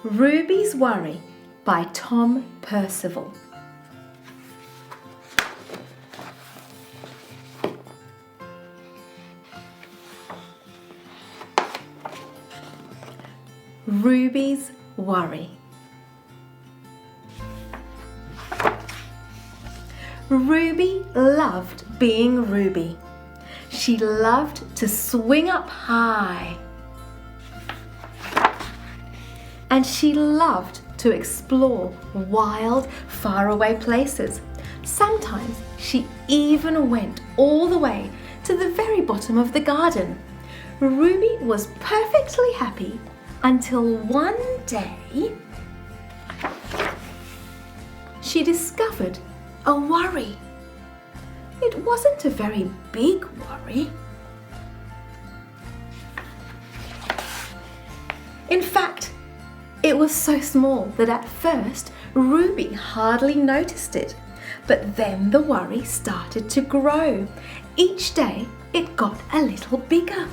Ruby's Worry by Tom Percival. Ruby's Worry. Ruby loved being Ruby. She loved to swing up high. And she loved to explore wild, faraway places. Sometimes she even went all the way to the very bottom of the garden. Ruby was perfectly happy until one day she discovered a worry. It wasn't a very big worry. In fact, it was so small that at first Ruby hardly noticed it. But then the worry started to grow. Each day it got a little bigger.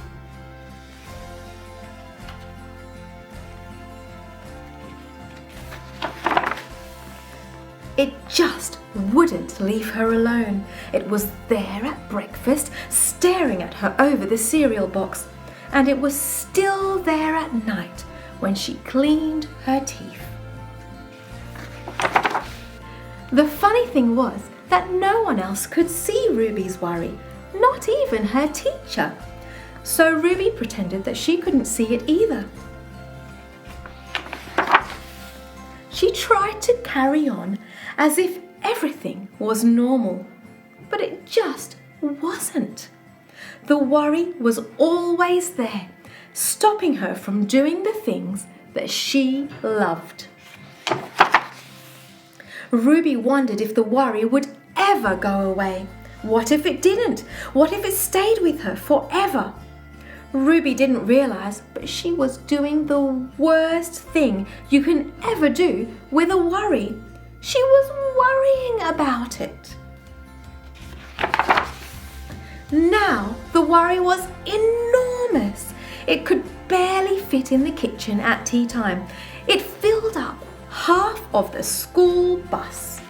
It just wouldn't leave her alone. It was there at breakfast, staring at her over the cereal box, and it was still there at night when she cleaned her teeth. The funny thing was that no one else could see Ruby's worry, not even her teacher. So Ruby pretended that she couldn't see it either. She tried to carry on as if everything was normal, but it just wasn't. The worry was always there, stopping her from doing the things that she loved. Ruby wondered if the worry would ever go away. What if it didn't? What if it stayed with her forever? Ruby didn't realize, but she was doing the worst thing you can ever do with a worry. She was worrying about it. Now the worry was enormous. It could barely fit in the kitchen at tea time. It filled up half of the school bus.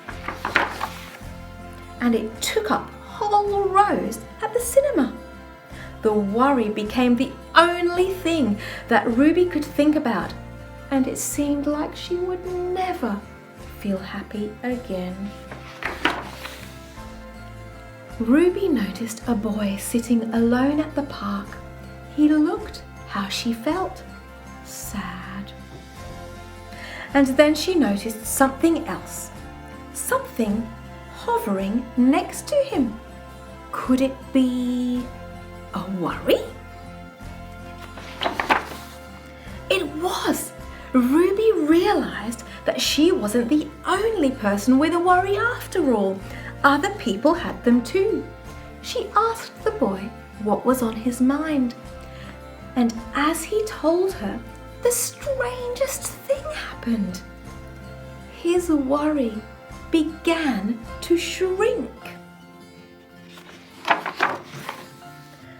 And it took up whole rows at the cinema. The worry became the only thing that Ruby could think about, and it seemed like she would never feel happy again. Ruby noticed a boy sitting alone at the park. He looked how she felt, sad. And then she noticed something else, something hovering next to him. Could it be a worry? It was. Ruby realized that she wasn't the only person with a worry after all. Other people had them too. She asked the boy what was on his mind. And as he told her, the strangest thing happened. His worry began to shrink.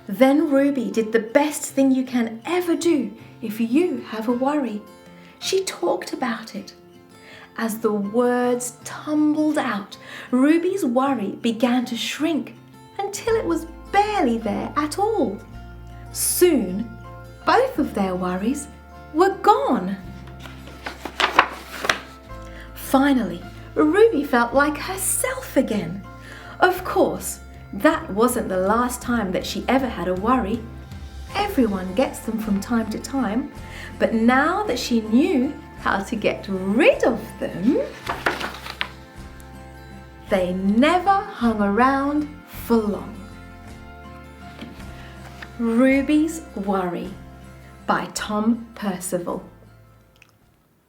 Then Ruby did the best thing you can ever do if you have a worry. She talked about it. As the words tumbled out, Ruby's worry began to shrink until it was barely there at all. Soon, both of their worries were gone. Finally, Ruby felt like herself again. Of course, that wasn't the last time that she ever had a worry. Everyone gets them from time to time, but now that she knew how to get rid of them, they never hung around for long. Ruby's Worry by Tom Percival.